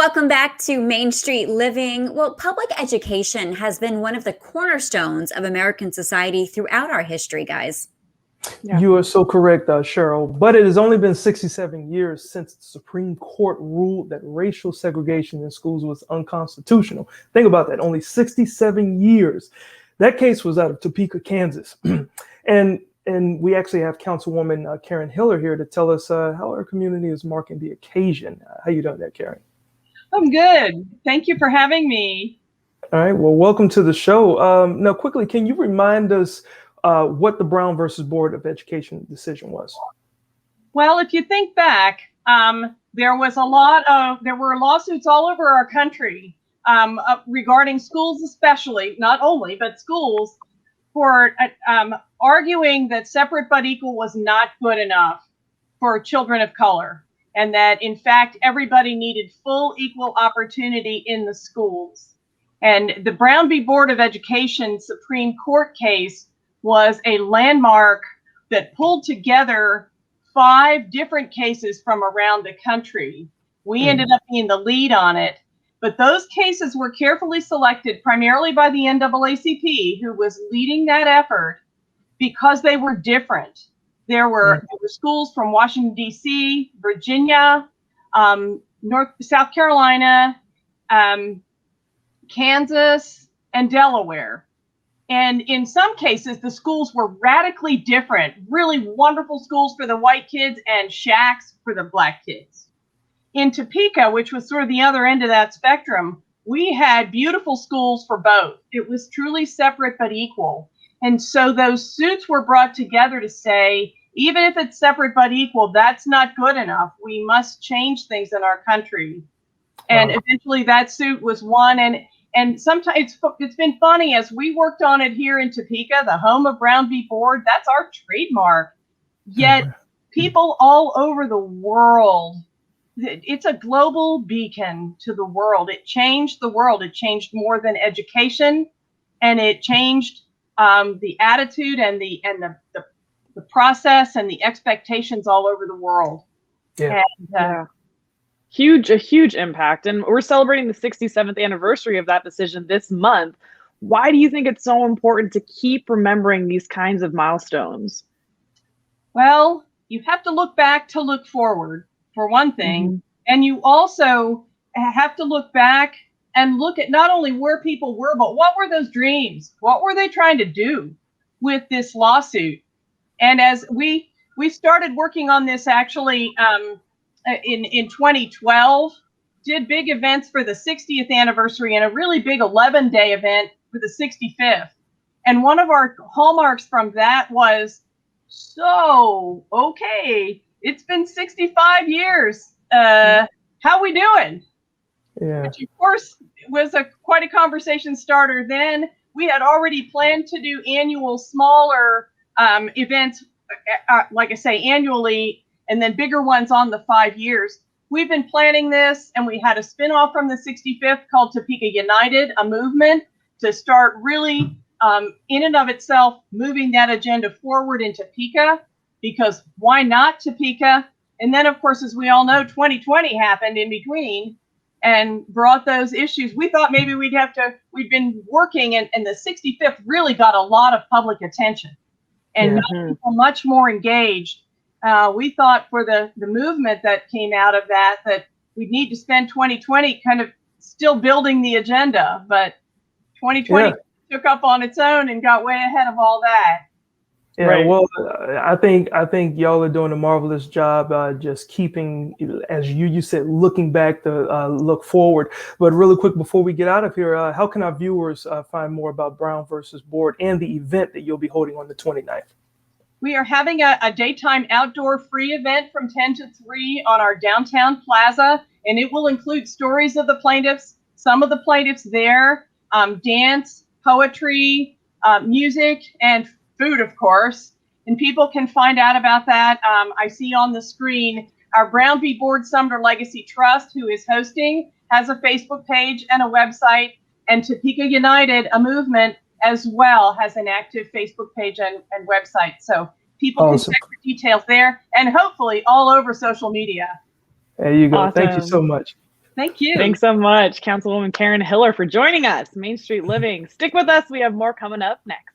Welcome back to Main Street Living. Well, public education has been one of the cornerstones of American society throughout our history, guys. Yeah. You are so correct, Cheryl. But it has only been 67 years since the Supreme Court ruled that racial segregation in schools was unconstitutional. Think about that, only 67 years. That case was out of Topeka, Kansas. and we actually have Councilwoman Karen Hiller here to tell us how our community is marking the occasion. How you doing there, Karen? I'm good. Thank you for having me. All right. Well, welcome to the show. Now, quickly, can you remind us what the Brown versus Board of Education decision was? Well, if you think back, there were lawsuits all over our country regarding schools, especially, not only, but schools, for arguing that separate but equal was not good enough for children of color, and that, in fact, everybody needed full equal opportunity in the schools. And the Brown v. Board of Education Supreme Court case was a landmark that pulled together 5 different cases from around the country. We ended up being the lead on it, but those cases were carefully selected primarily by the NAACP, who was leading that effort, because they were different. There were schools from Washington, D.C., Virginia, South Carolina, Kansas, and Delaware. And in some cases, the schools were radically different, really wonderful schools for the white kids and shacks for the black kids. In Topeka, which was sort of the other end of that spectrum, we had beautiful schools for both. It was truly separate but equal. And so those suits were brought together to say, even if it's separate but equal, that's not good enough. We must change things in our country. And eventually that suit was won. And sometimes it's been funny, as we worked on it here in Topeka, the home of Brown v. Board, that's our trademark. Yet people all over the world, it's a global beacon to the world. It changed the world. It changed more than education, and it changed the attitude and the process and the expectations all over the world. Yeah. And, a huge impact. And we're celebrating the 67th anniversary of that decision this month. Why do you think it's so important to keep remembering these kinds of milestones? Well, you have to look back to look forward, for one thing. And you also have to look back and look at not only where people were, but what were those dreams? What were they trying to do with this lawsuit? And as we started working on this actually in 2012, did big events for the 60th anniversary and a really big 11-day event for the 65th. And one of our hallmarks from that was, okay, it's been 65 years. How we doing? Yeah. Which, of course, was quite a conversation starter then. We had already planned to do annual smaller events, like I say, annually, and then bigger ones on the 5 years. We've been planning this, and we had a spinoff from the 65th called Topeka United, a movement to start really, in and of itself, moving that agenda forward in Topeka, because why not Topeka? And then, of course, as we all know, 2020 happened in between and brought those issues. We thought maybe we'd been working, and the 65th really got a lot of public attention and got people much more engaged. We thought for the movement that came out of that we'd need to spend 2020 kind of still building the agenda, but 2020 took up on its own and got way ahead of all that. Yeah, right. Well, I think y'all are doing a marvelous job just keeping, as you said, looking back to look forward. But really quick, before we get out of here, how can our viewers find more about Brown versus Board and the event that you'll be holding on the 29th? We are having a daytime outdoor free event from 10 to 3 on our downtown plaza, and it will include stories of the plaintiffs, some of the plaintiffs there, dance, poetry, music, and food, of course. And people can find out about that. I see on the screen our Brown v. Board Sumner Legacy Trust, who is hosting, has a Facebook page and a website, and Topeka United, a movement, as well, has an active Facebook page and website. So people can check the details there, and hopefully all over social media. There you go. Awesome. Thank you so much. Thank you. Thanks so much, Councilwoman Karen Hiller, for joining us. Main Street Living. Stick with us. We have more coming up next.